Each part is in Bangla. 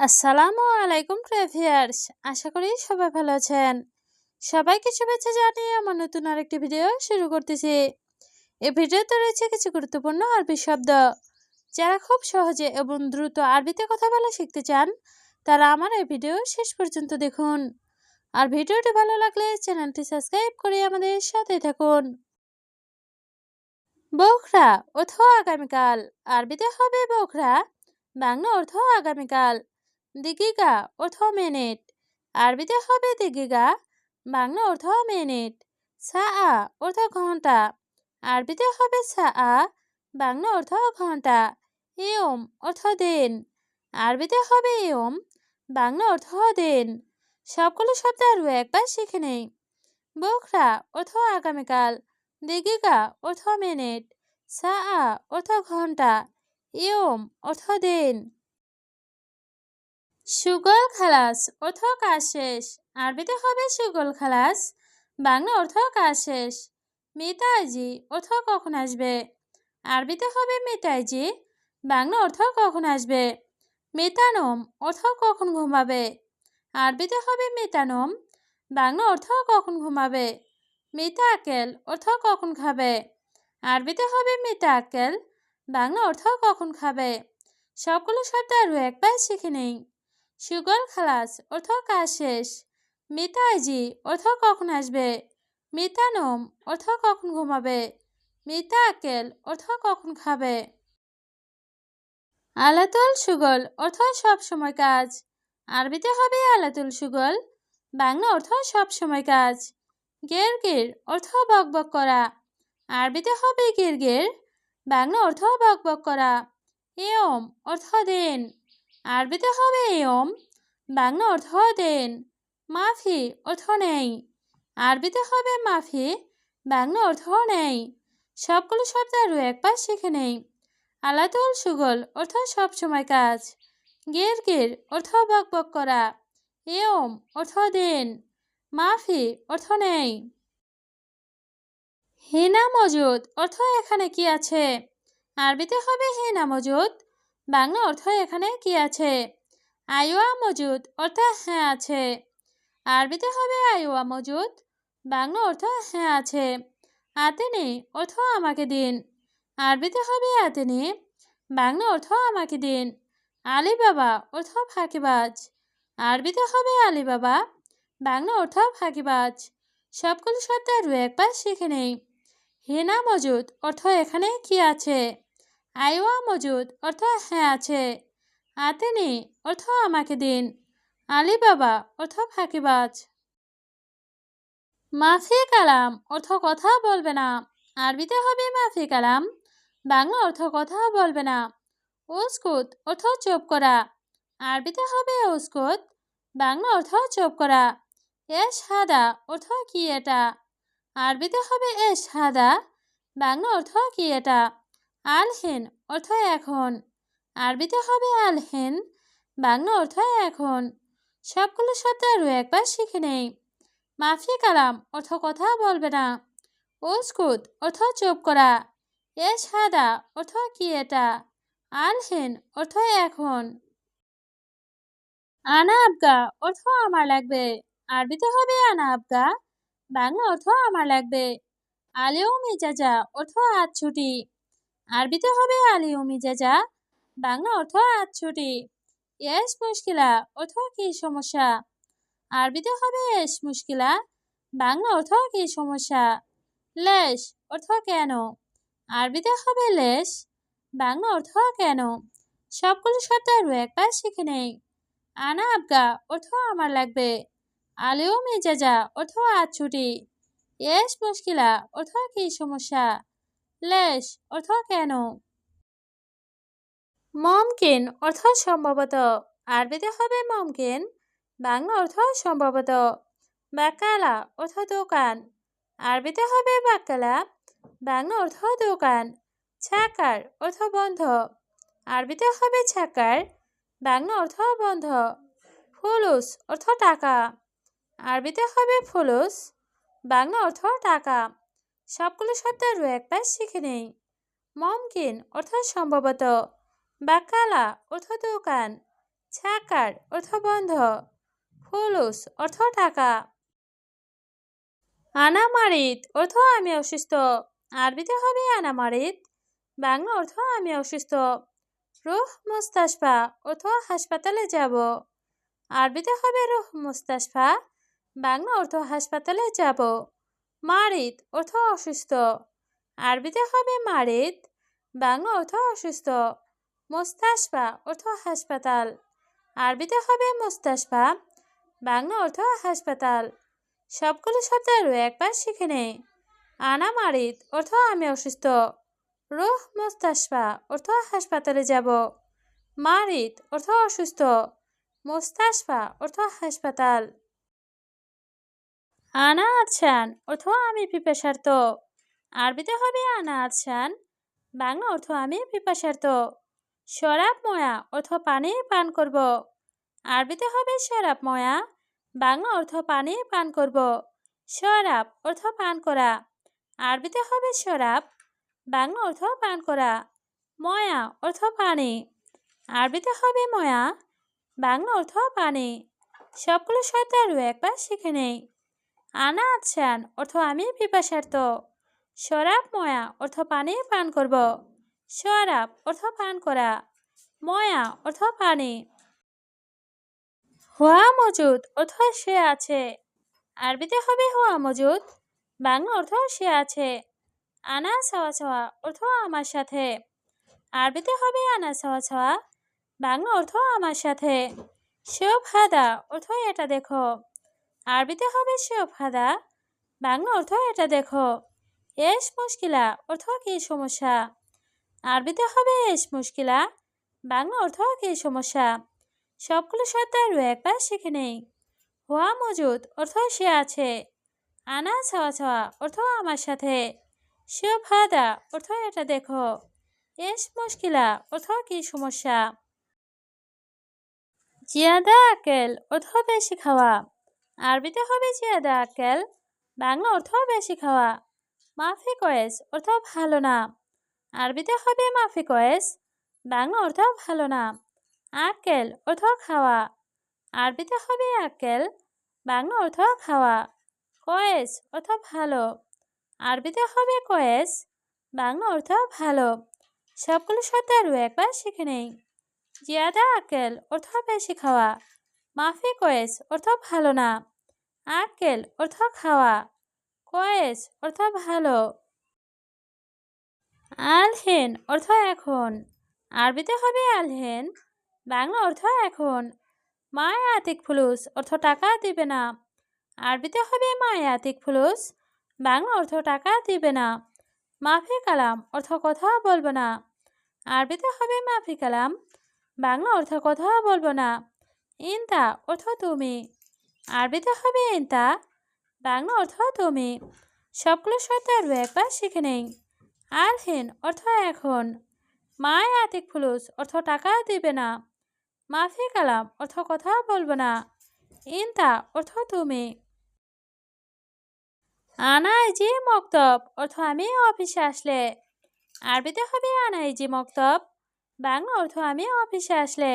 আসসালামু আলাইকুম ট্রেভিয়ার্স, আশা করি সবাই ভালো আছেন। সবাইকে শুভেচ্ছা জানিয়ে আমার নতুন আরেকটি ভিডিও শুরু করতেছি। এই ভিডিওতে রয়েছে কিছু গুরুত্বপূর্ণ আরবি শব্দ। যারা খুব সহজে এবং দ্রুত আরবিতে কথা বলা শিখতে চান তারা আমার এই ভিডিও শেষ পর্যন্ত দেখুন। আর ভিডিওটি ভালো লাগলে চ্যানেলটি সাবস্ক্রাইব করে আমাদের সাথে থাকুন। বখরা অর্থ আগামীকাল, আরবিতে হবে বখরা, বাংলা অর্থ আগামীকাল। দিগিগা অর্থ মিনিট, আরবিতে হবে দিগিগা, বাংলা অর্থ মিনিট। সাআ অর্থ ঘন্টা, আরবিতে হবে সাআ, বাংলা অর্থ ঘন্টা। ইয়ম অর্থ দিন, আরবিতে হবে ইয়ম, বাংলা অর্থ দিন। সবগুলো শব্দ আরও একবার শিখে নেই। বখরা অর্থ আগামীকাল, দিগিগা অর্থ মিনিট, সাআ অর্থ ঘন্টা, ইয়ম অর্থ দিন। সুগল খালাস অর্থ কাজ শেষ, আরবিতে হবে সুগল খালাস, বাংলা অর্থ কাজ শেষ। মিতাইজি অর্থ কখন আসবে, আরবিতে হবে মিতাইজি, বাংলা অর্থ কখন আসবে। মিতানম অর্থ কখন ঘুমাবে, আরবিতে হবে মিতানম, বাংলা অর্থ কখন ঘুমাবে। মিতাকেল অর্থ কখন খাবে, আরবিতে হবে মিতাকেল, বাংলা অর্থ কখন খাবে। সবগুলো শব্দ আরও একবার শিখে নেই। সুগল খালাস অর্থ কাজ শেষ, মিতাইজি অর্থ কখন আসবে, মিতানম অর্থ কখন ঘুমাবে, মিতাকেল অর্থ কখন খাবে। আলাতুল সুগল অর্থ সব সময় কাজ, আরবিতে হবে আলাতুল সুগল, বাংলা অর্থ সব সময় কাজ। গেরগের অর্থ বকবক করা, আরবিতে হবে গিরগির, বাংলা অর্থ বকবক করা। ইয়ম অর্থ দিন, আরবিতে হবে ইয়ম, বাংলা অর্থ দিন। মাফি অর্থ নেই, আরবিতে হবে মাফি, বাংলা অর্থ নেই। সবগুলো শব্দ আরও একবার শিখে নেই। আলাতুল সুগল অর্থ সব সময় কাজ, গিরগির অর্থ বকবক করা, ইয়ম অর্থ দিন, মাফি অর্থ নেই। হিনা মজুদ অর্থ এখানে কি আছে, আরবিতে হবে হিনা মজুদ, বাংলা অর্থ এখানে কি আছে। আইওয়া মজুদ অর্থ হ্যাঁ আছে, আরবিতে হবে আইওয়া মজুদ, বাংলা অর্থ হ্যাঁ আছে। আতেনি অর্থ আমাকে দিন, আরবিতে হবে আতেনি, বাংলা অর্থ আমাকে দিন। আলী বাবা অর্থ ফাঁকিবাজ, আরবিতে হবে আলী বাবা, বাংলা অর্থ ফাঁকিবাজ। সবগুলো শব্দ আরও একবার শিখে নেই। হিনা মজুদ অর্থ এখানে কি আছে, আইওয়া মজুদ অর্থ হ্যাঁ আছে, আতেনি অর্থ আমাকে দিন, আলী বাবা অর্থ ফাঁকিবাজ। মাফি কালাম অর্থ কথা বলবে না, আরবিতে হবে মাফি কালাম, বাংলা অর্থ কথা বলবে না। উস্কুত অর্থ চুপ করা, আরবিতে হবে উস্কুত, বাংলা অর্থ চুপ করা। এস হাদা অর্থ কি এটা, আরবিতে হবে এস হাদা, বাংলা অর্থ কি এটা। আলহিন অর্থ এখন, আরবিতে হবে আলহিন, বাংলা অর্থ এখন। সবগুলো শব্দ আরও একবার শিখে নেই। মাফি কালাম অর্থ কথা বলবে না, উস্কুত অর্থ চুপ করা, এস হাদা অর্থ কি এটা, আলহিন অর্থ এখন। আনা আবগা অর্থ আমার লাগবে, আরবিতে হবে আনা আবগা, বাংলা অর্থ আমার লাগবে। আলিও মিজাজা অর্থ আজ ছুটি, আরবিতে হবে আলিও মিজাজা, বাংলা অর্থ আজ ছুটি। এস মুশকিলা অর্থ কি সমস্যা, আরবিতে হবে এস মুশকিলা, বাংলা অর্থ কি সমস্যা। লেশ অর্থ কেন, আরবিতে হবে লেশ, বাংলা অর্থ কেন। সবগুলো শব্দ আরও একবার শিখে নেই। আনা আবগা অর্থ আমার লাগবে, আলিও মিজাজা অর্থ আজ ছুটি, এস মুশকিলা অর্থ কি সমস্যা, লেশ অর্থ কেন। মমকিন অর্থ সম্ভবত, আরবিতে হবে মমকিন, বাংলা অর্থ সম্ভবত। বাকালা অর্থ দোকান, আরবিতে হবে বাকালা, বাংলা অর্থ দোকান। ছাকার অর্থ বন্ধ, আরবিতে হবে ছাকার, বাংলা অর্থ বন্ধ। ফুলুস অর্থ টাকা, আরবিতে হবে ফুলুস, বাংলা অর্থ টাকা। সবগুলো শব্দ আরও একবার শিখে নেই। মমকিন অর্থ সম্ভবত, বাকালা অর্থ দোকান, ছাকার অর্থ বন্ধ, ফুলুস অর্থ টাকা। আনা মারিত অর্থ আমি অসুস্থ, আরবিতে হবে আনা মারিত, বাংলা অর্থ আমি অসুস্থ। রুহ মুস্তাশফা অর্থ হাসপাতালে যাব, আরবিতে হবে রুহ মুস্তাশফা, বাংলা অর্থ হাসপাতালে যাব। মারিত অর্থ অসুস্থ, আরবিতে হবে মারিত, বাংলা অর্থ অসুস্থ। মুস্তাশফা অর্থ হাসপাতাল, আরবিতে হবে মুস্তাশফা, বাংলা অর্থ হাসপাতাল। সবগুলো শব্দ আরও একবার শিখে নেই। আনা মারিত অর্থ আমি অসুস্থ, রুহ মুস্তাশফা অর্থ হাসপাতালে যাব, মারিত অর্থ অসুস্থ, মুস্তাশফা অর্থ হাসপাতাল। আনা আচ্ছান অর্থ আমি পিপাসার্ত, আরবিতে হবে আনা আচ্ছান, বাংলা অর্থ আমি পিপাসার্ত। শরাব ময়া অর্থ পানি পান করব, আরবিতে হবে শরাব ময়া, বাংলা অর্থ পানি পান করব। শরাব অর্থ পান করা, আরবিতে হবে শরাব, বাংলা অর্থ পান করা। ময়া অর্থ পানি, আরবিতে হবে ময়া, বাংলা অর্থ পানি। সবগুলো শব্দ আরও একবার শিখে নেই। আনা আচ্ছান অর্থ আমি পিপাসার্ত, শরাব ময়া অর্থ পানি পান করব, শরাব অর্থ পান করা, ময়া অর্থ পানি। হুয়া মজুদ অর্থ সে আছে, আরবিতে হবে হুয়া মজুদ, বাংলা অর্থ সে আছে। আনা ছাওয়া ছাওয়া অর্থ আমার সাথে, আরবিতে হবে আনা ছাওয়া ছাওয়া, বাংলা অর্থ আমার সাথে। শোভ হাদা অর্থ এটা দেখো, আরবিতে হবে শোভ হাদা, বাংলা অর্থ এটা দেখো। এস মুশকিলা অর্থ কি সমস্যা, আরবিতে হবে এস মুশকিলা, বাংলা অর্থ কি সমস্যা। সবগুলো শব্দ আরও একবার শিখে নেই। হুয়া মজুদ অর্থ সে আছে, আনা ছাওয়া ছাওয়া অর্থ আমার সাথে, শোভ হাদা অর্থ এটা দেখো, এস মুশকিলা অর্থ কি সমস্যা। জিয়াদা আকেল অর্থ বেশি খাওয়া, আরবিতে হবে জিয়াদা আকেল, বাংলা অর্থ বেশি খাওয়া। মাফি কয়েস অর্থ ভালো না, আরবিতে হবে মাফি কয়েস, বাংলা অর্থ ভালো না। আকেল অর্থ খাওয়া, আরবিতে হবে আকেল, বাংলা অর্থ খাওয়া। কয়েস অর্থ ভালো, আরবিতে হবে কয়েস, বাংলা অর্থ ভালো। সবগুলো শব্দ আরও একবার শিখে নেই। জিয়াদা আকেল অর্থ বেশি খাওয়া, মাফি কয়েস অর্থ ভালো না, আকেল অর্থ খাওয়া, কয়েস অর্থ ভালো। আলহেন অর্থ এখন, আরবিতে হবে আলহেন, বাংলা অর্থ এখন। মায় আতিক ফুলুস অর্থ টাকা দিবে না, আরবিতে হবে মায় আতিক ফুলুস, বাংলা অর্থ টাকা দিবে না। মাফি কালাম অর্থ কথা বলবো না, আরবিতে হবে মাফি কালাম, বাংলা অর্থ কথা বলবো না। ইনতা অর্থ তুমি, আরবিতে হবে ইনতা, বাংলা অর্থ তুমি। সবগুলো শব্দ আরও একবার শিখে নেই। আলহেন অর্থ এখন, মায় আতিক ফুলুস অর্থ টাকা দিবে না, মাফি কালাম অর্থ কথা বলবো না, ইনতা অর্থ তুমি। আনাইজি মক্তব অর্থ আমি অফিসে আসলে, আরবিতে হবে আনাইজি মক্তব, বাংলা অর্থ আমি অফিসে আসলে।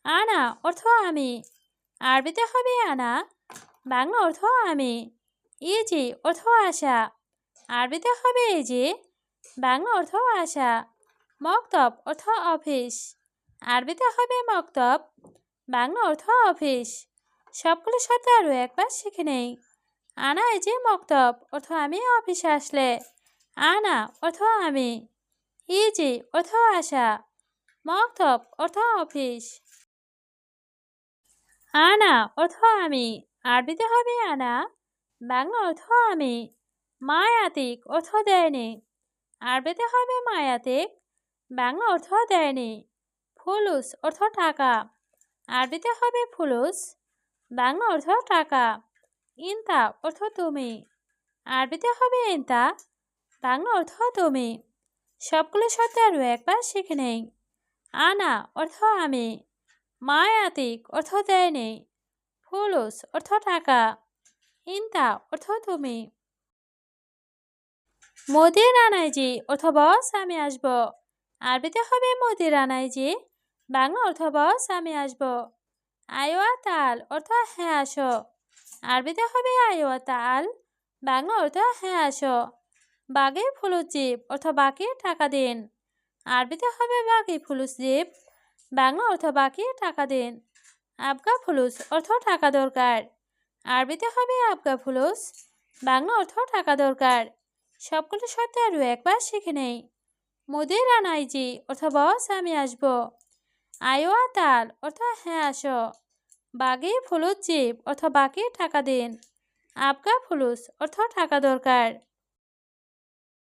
আনা অর্থ আমি, আরবিতে হবে আনা, বাংলা অর্থ আমি। ইজি অর্থ আসা, আরবিতে হবে ইজি, বাংলা অর্থ আসা। মক্তব অর্থ অফিস, আরবিতে হবে মক্তব, বাংলা অর্থ অফিস। সবগুলো শব্দ আরও একবার শিখে নেই। আনা ইজি মক্তব অর্থ আমি অফিসে আসলে, আনা অর্থ আমি, ইজি অর্থ আসা, মক্তব অর্থ অফিস। আনা অর্থ আমি, আরবিতে হবে আনা, বাংলা অর্থ আমি। মায়াতিক অর্থ দেয়নি, আরবিতে হবে মায়াতিক, বাংলা অর্থ দেয়নি। ফুলুস অর্থ টাকা, আরবিতে হবে ফুলুস, বাংলা অর্থ টাকা। ইনতা অর্থ তুমি, আরবিতে হবে ইনতা, বাংলা অর্থ তুমি। সবগুলো শব্দ আরও একবার শিখে নেই। আনা অর্থ আমি, মায়াতিক অর্থ দেয়নি, ফুলুস অর্থ টাকা, ইনতা অর্থ তুমি। মুদির আনাইজি অর্থ বস আমি আসবো, আরবিতে হবে মুদির আনাইজি, বাংলা অর্থ বস আমি আসবো। আয়োয়া তাল অর্থ হ্যাঁ আসো। আরবিতে হবে আয়োয়া তাল, বাংলা অর্থ হ্যাঁ আসো। বাঘে ফুলুস জিপ অর্থ বাকি টাকা দিন। আরবিতে হবে বাঘে ফুলুস জিপ, বাংলা অর্থ বাকি টাকা দিন। আবগা ফুলুস অর্থ টাকা দরকার। আরবিতে হবে আবগা ফুলুস, বাংলা অর্থ টাকা দরকার। সবগুলো শব্দ আরও একবার শিখে নেই। মুদির আনাইজি অর্থ বস আমি আসবো। আয়োয়া তাল অর্থ হ্যাঁ আসো। বাঘে ফুলুস জিপ অর্থ বাকি টাকা দিন। আবগা ফুলুস অর্থ টাকা দরকার।